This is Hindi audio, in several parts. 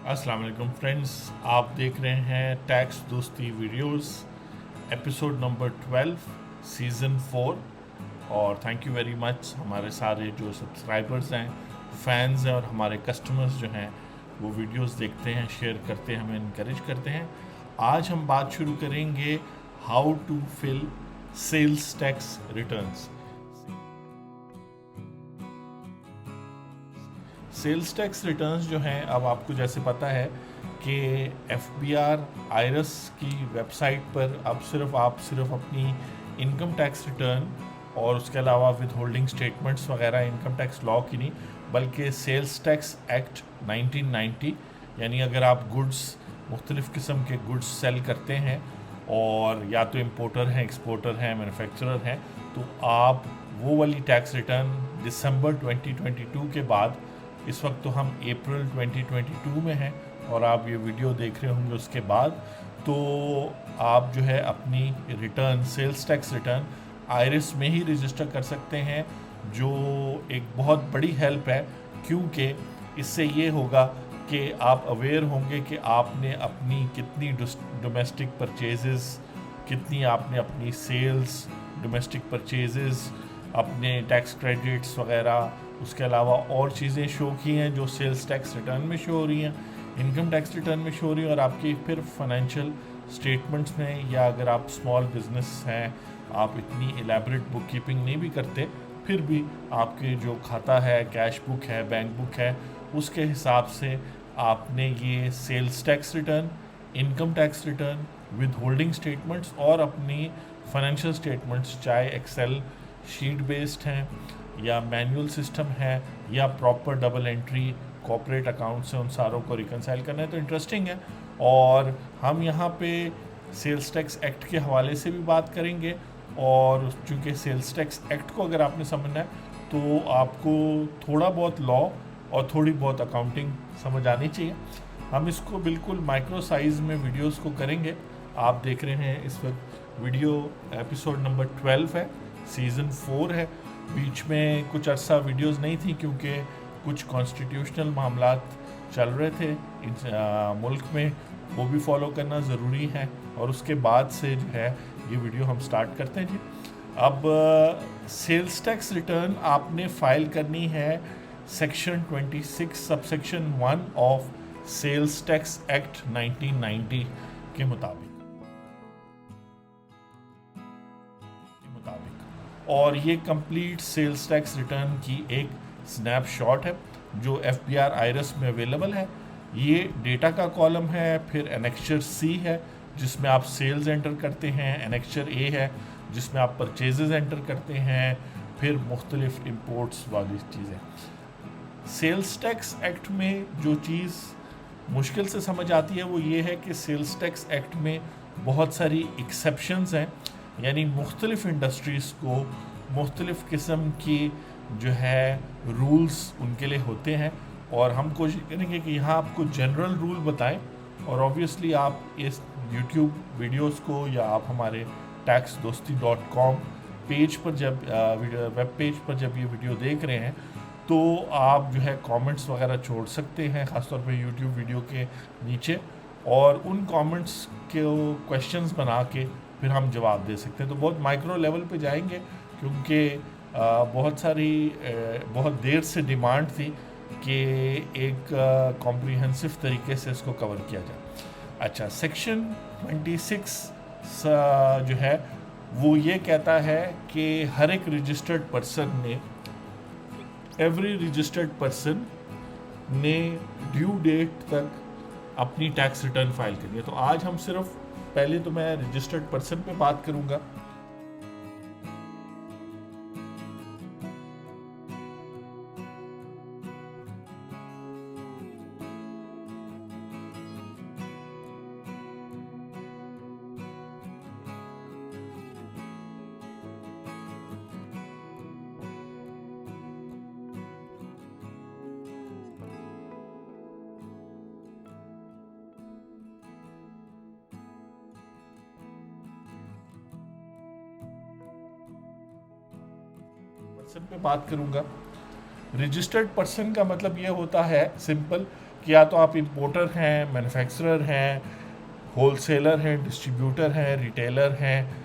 अस्सलाम वालेकुम फ्रेंड्स, आप देख रहे हैं टैक्स दोस्ती वीडियोस एपिसोड नंबर 12 सीज़न 4। और थैंक यू वेरी मच हमारे सारे जो सब्सक्राइबर्स हैं, फैंस हैं और हमारे कस्टमर्स जो हैं वो वीडियोस देखते हैं, शेयर करते हैं, हमें इनकरेज करते हैं। आज हम बात शुरू करेंगे how to fill sales tax returns. Sales tax returns जो हैं, अब आपको जैसे पता है कि एफबीआर आईआरएस की वेबसाइट पर अब आप सिर्फ अपनी इनकम टैक्स रिटर्न और उसके अलावा विद होल्डिंग स्टेटमेंट्स वगैरह इनकम टैक्स लॉ की नहीं, बल्कि सेल्स टैक्स एक्ट 1990, यानी अगर आप गुड्स मुख्तलिफ़ किस्म के गुड्स सेल करते हैं और या तो इम्पोर्टर हैं, एक्सपोर्टर हैं, मैन्युफैक्चरर हैं, तो आप वो वाली टैक्स रिटर्न दिसंबर 2022 के बाद, इस वक्त तो हम अप्रैल 2022 में हैं और आप ये वीडियो देख रहे होंगे उसके बाद, तो आप जो है अपनी return, sales tax return IRS में ही रजिस्टर कर सकते हैं, जो एक बहुत बड़ी हेल्प है। क्योंकि इससे ये होगा कि आप अवेयर होंगे कि आपने अपनी कितनी डोमेस्टिक परचेजेस, कितनी आपने अपनी सेल्स, डोमेस्टिक परचेजेस, अपने टैक्स क्रेडिट्स वगैरह, उसके अलावा और चीज़ें शो की हैं जो सेल्स टैक्स रिटर्न में शो हो रही हैं, इनकम टैक्स रिटर्न में शो हो रही हैं, और आपकी फिर फाइनेंशियल स्टेटमेंट्स में, या अगर आप स्मॉल बिजनेस हैं, आप इतनी एलैबोरेट बुक कीपिंग नहीं भी करते, फिर भी आपके जो खाता है, कैश बुक है, बैंक बुक है, उसके हिसाब से आपने ये sales tax return, income tax return, withholding statements और अपनी फाइनेंशियल स्टेटमेंट्स, चाहे एक्सेल शीट बेस्ड हैं या मैनुअल सिस्टम है या proper double entry corporate account से, उन सारों को रिकनसाइल करना है। तो इंटरेस्टिंग है। और हम यहाँ पे सेल्स टैक्स एक्ट के हवाले से भी बात करेंगे, और चूँकि सेल्स टैक्स एक्ट को अगर आपने समझना है तो आपको थोड़ा बहुत लॉ और थोड़ी बहुत अकाउंटिंग समझ आनी चाहिए। हम इसको बिल्कुल माइक्रो साइज़ में वीडियोस को करेंगे। आप देख रहे हैं इस वक्त वीडियो एपिसोड नंबर 12 है, सीज़न 4 है। बीच में कुछ अरसा वीडियोस नहीं थी क्योंकि कुछ कॉन्स्टिट्यूशनल मामलात चल रहे थे मुल्क में, वो भी फॉलो करना ज़रूरी है। और उसके बाद से जो है ये वीडियो हम स्टार्ट करते हैं जी। अब सेल्स टैक्स रिटर्न आपने फ़ाइल करनी है section 26 subsection 1 of sales tax act 1990 के मुताबिक। और ये कंप्लीट सेल्स टैक्स रिटर्न की एक स्नैपशॉट है जो एफबीआर आईआरएस में अवेलेबल है। ये डेटा का कॉलम है, फिर एनेक्चर सी है जिसमें आप सेल्स एंटर करते हैं, एनेक्चर ए है जिसमें आप परचेजेस एंटर करते हैं, फिर मुख्तलिफ इंपोर्ट्स वाली चीज़ें। सेल्स टैक्स एक्ट में जो चीज़ मुश्किल से समझ आती है वो ये है कि सेल्स टैक्स एक्ट में बहुत सारी एक्सेप्शंस हैं, यानी मुख्तलिफ़ इंडस्ट्रीज़ को मुख्तलिफ़ किस्म की जो है रूल्स उनके लिए होते हैं। और हम कोशिश करेंगे कि यहाँ आपको जनरल रूल बताएं, और ऑब्वियसली आप इस यूट्यूब वीडियोस को या आप हमारे taxdosti.com पेज पर जब वेब पेज पर जब ये वीडियो देख रहे हैं तो आप जो है कमेंट्स वगैरह छोड़ सकते हैं, ख़ासतौर पे यूट्यूब वीडियो के नीचे, और उन कमेंट्स के क्वेश्चंस बना के फिर हम जवाब दे सकते हैं। तो बहुत माइक्रो लेवल पे जाएंगे क्योंकि बहुत देर से डिमांड थी कि एक कॉम्प्रिहेंसिव तरीके से इसको कवर किया जाए। अच्छा, सेक्शन 26 जो है वो ये कहता है कि हर एक रजिस्टर्ड पर्सन ने, एवरी रजिस्टर्ड पर्सन ने ड्यू डेट तक अपनी टैक्स रिटर्न फाइल करनी है। तो आज हम सिर्फ, पहले तो मैं रजिस्टर्ड पर्सन पे बात करूंगा। पर्सन पे बात करूंगा। रजिस्टर्ड पर्सन का मतलब ये होता है सिंपल कि या तो आप इंपोर्टर हैं, मैन्युफैक्चरर हैं, होलसेलर हैं, डिस्ट्रीब्यूटर हैं, रिटेलर हैं,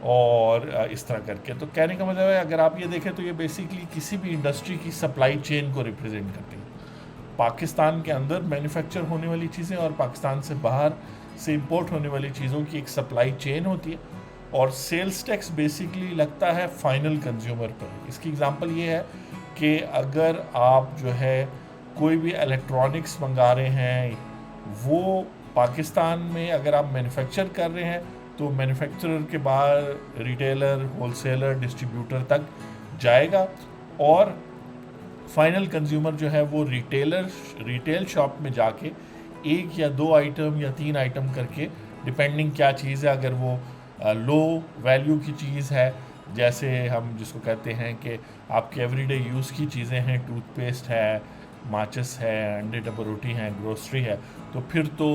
और इस तरह करके। तो कहने का मतलब है, अगर आप ये देखें तो ये बेसिकली किसी भी इंडस्ट्री की सप्लाई चेन को रिप्रेजेंट करती है। पाकिस्तान के अंदर मैन्युफैक्चर होने वाली चीज़ें और पाकिस्तान से बाहर से इंपोर्ट होने वाली चीज़ों की एक सप्लाई चेन होती है, और सेल्स टैक्स बेसिकली लगता है फाइनल कंज्यूमर पर। इसकी एग्जांपल ये है कि अगर आप जो है कोई भी इलेक्ट्रॉनिक्स मंगा रहे हैं, वो पाकिस्तान में अगर आप मैन्युफैक्चर कर रहे हैं तो मैन्युफैक्चरर के बाद रिटेलर, होलसेलर, डिस्ट्रीब्यूटर तक जाएगा, और फाइनल कंज्यूमर जो है वो रिटेल शॉप में जाके एक या दो आइटम या तीन आइटम करके, डिपेंडिंग क्या चीज़ है, अगर वो लो वैल्यू की चीज़ है, जैसे हम जिसको कहते हैं कि आपके एवरीडे यूज़ की चीज़ें हैं, टूथपेस्ट है, माचिस है, अंडे डब्बा रोटी है, ग्रोसरी है, तो फिर तो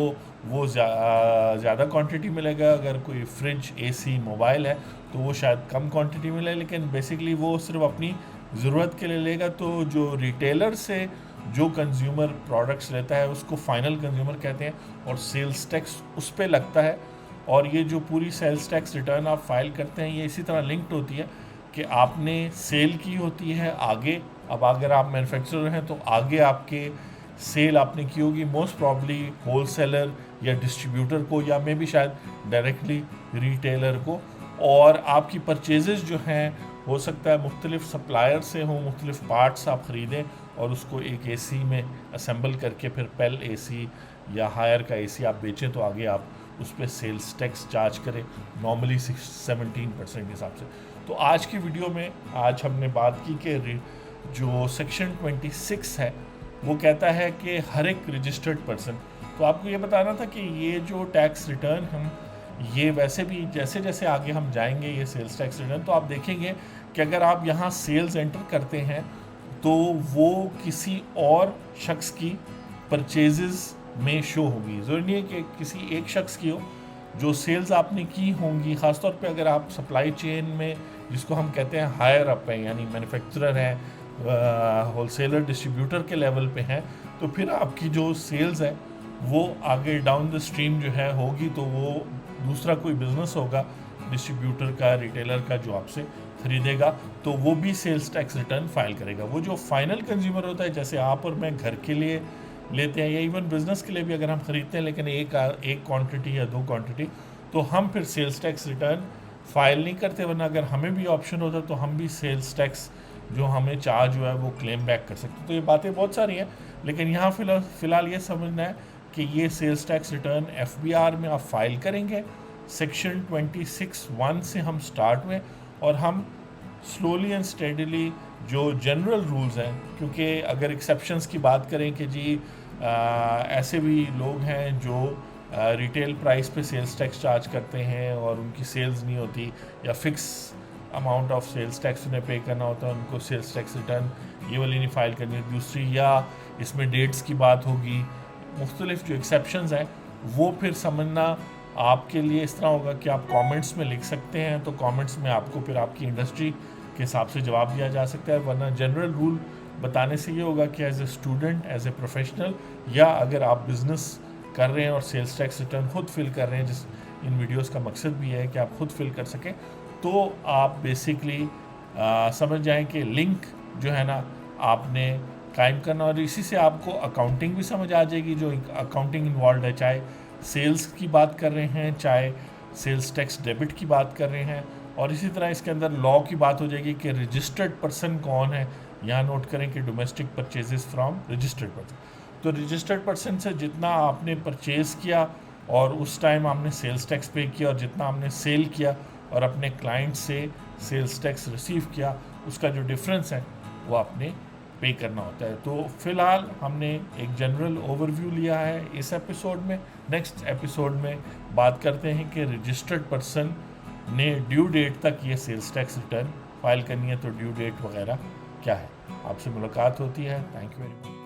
वो ज़्यादा क्वांटिटी मिलेगा। अगर कोई फ्रिज, एसी, मोबाइल है तो वो शायद कम क्वांटिटी मिले, लेकिन बेसिकली वो सिर्फ अपनी ज़रूरत के लिए लेगा। तो जो रिटेलर से जो कंज्यूमर प्रोडक्ट्स लेता है उसको फाइनल कंज्यूमर कहते हैं, और सेल्स टैक्स उस पर लगता है। और ये जो पूरी सेल्स टैक्स रिटर्न आप फाइल करते हैं, ये इसी तरह लिंक्ड होती है कि आपने सेल की होती है आगे। अब अगर आप मैन्युफैक्चरर हैं तो आगे आपके सेल आपने की होगी मोस्ट प्रॉब्ली होलसेलर या डिस्ट्रीब्यूटर को, या मे भी शायद डायरेक्टली रिटेलर को। और आपकी परचेजेस जो हैं हो सकता है मुख्तलिफ सप्लायर से हों, मुख्तलिफ पार्ट्स आप ख़रीदें और उसको एक एसी में असेंबल करके फिर पेल एसी या हायर का एसी आप बेचें, तो आगे आप उस पर सेल्स टैक्स चार्ज करें, नॉर्मली 17% के हिसाब से। तो आज की वीडियो में आज हमने बात की कि जो सेक्शन 26 है वो कहता है कि हर एक रजिस्टर्ड पर्सन, तो आपको ये बताना था कि ये जो टैक्स रिटर्न हम ये वैसे भी जैसे जैसे आगे हम जाएंगे ये सेल्स टैक्स रिटर्न, तो आप देखेंगे कि अगर आप यहाँ सेल्स एंटर करते हैं तो वो किसी और शख्स की परचेजेस में शो होगी। ज़रूरी नहीं है कि किसी एक शख्स की हो, जो सेल्स आपने की होंगी, ख़ासतौर पे अगर आप सप्लाई चेन में जिसको हम कहते हैं हायर अप हैं, यानी मैन्युफैक्चरर हैं, होलसेलर, डिस्ट्रीब्यूटर के लेवल पे हैं, तो फिर आपकी जो सेल्स है वो आगे डाउन द स्ट्रीम जो है होगी, तो वो दूसरा कोई बिज़नेस होगा डिस्ट्रीब्यूटर का, रिटेलर का, जो आपसे ख़रीदेगा, तो वो भी सेल्स टैक्स रिटर्न फाइल करेगा। वो जो फाइनल कंज्यूमर होता है, जैसे आप और मैं घर के लिए लेते हैं या इवन बिज़नेस के लिए भी अगर हम ख़रीदते हैं, लेकिन एक क्वांटिटी या दो क्वांटिटी, तो हम फिर सेल्स टैक्स रिटर्न फाइल नहीं करते, वरना अगर हमें भी ऑप्शन होता तो हम भी सेल्स टैक्स जो हमें चार्ज हुआ है वो क्लेम बैक कर सकते। तो ये बातें बहुत सारी हैं, लेकिन यहाँ फ़िलहाल ये समझना है कि ये सेल्स टैक्स रिटर्न FBR में आप फाइल करेंगे। सेक्शन 26(1) से हम स्टार्ट हुए, और हम स्लोली एंड स्टेडीली जो जनरल रूल्स हैं, क्योंकि अगर एक्सेप्शंस की बात करें कि जी ऐसे भी लोग हैं जो रिटेल प्राइस पे सेल्स टैक्स चार्ज करते हैं और उनकी सेल्स नहीं होती, या fix amount of sales tax उन्हें पे करना होता है, उनको सेल्स टैक्स रिटर्न ये वाली नहीं फाइल करनी दूसरी, या इसमें डेट्स की बात होगी, मुख्तलिफ जो एक्सेप्शंस हैं वो फिर समझना आपके लिए इस तरह होगा कि आप कमेंट्स में लिख सकते हैं, तो कमेंट्स में आपको फिर आपकी इंडस्ट्री के हिसाब से जवाब दिया जा सकता है। वरना जनरल रूल बताने से ये होगा कि as a student, as a professional, या अगर आप बिज़नेस कर रहे हैं और सेल्स टैक्स रिटर्न खुद फिल कर रहे हैं, जिस इन वीडियोस का मकसद भी है कि आप खुद फिल कर सकें, तो आप बेसिकली समझ जाएं कि लिंक जो है ना आपने कायम करना, और इसी से आपको अकाउंटिंग भी समझ आ जाएगी, जो अकाउंटिंग इन्वॉल्व है, चाहे सेल्स की बात कर रहे हैं, चाहे सेल्स टैक्स डेबिट की बात कर रहे हैं, और इसी तरह इसके अंदर लॉ की बात हो जाएगी कि रजिस्टर्ड पर्सन कौन है। यहाँ नोट करें कि domestic purchases from registered person, तो रजिस्टर्ड पर्सन से जितना आपने परचेज़ किया और उस टाइम आपने सेल्स टैक्स पे किया, और जितना आपने सेल किया और अपने क्लाइंट से सेल्स टैक्स रिसीव किया, उसका जो डिफरेंस है वो आपने पे करना होता है। तो फिलहाल हमने एक जनरल ओवरव्यू लिया है इस एपिसोड में। नेक्स्ट एपिसोड में बात करते हैं कि रजिस्टर्ड पर्सन ने ड्यू डेट तक ये सेल्स टैक्स रिटर्न फाइल करनी है, तो ड्यू डेट वगैरह क्या है। आपसे मुलाकात होती है। Thank you very much.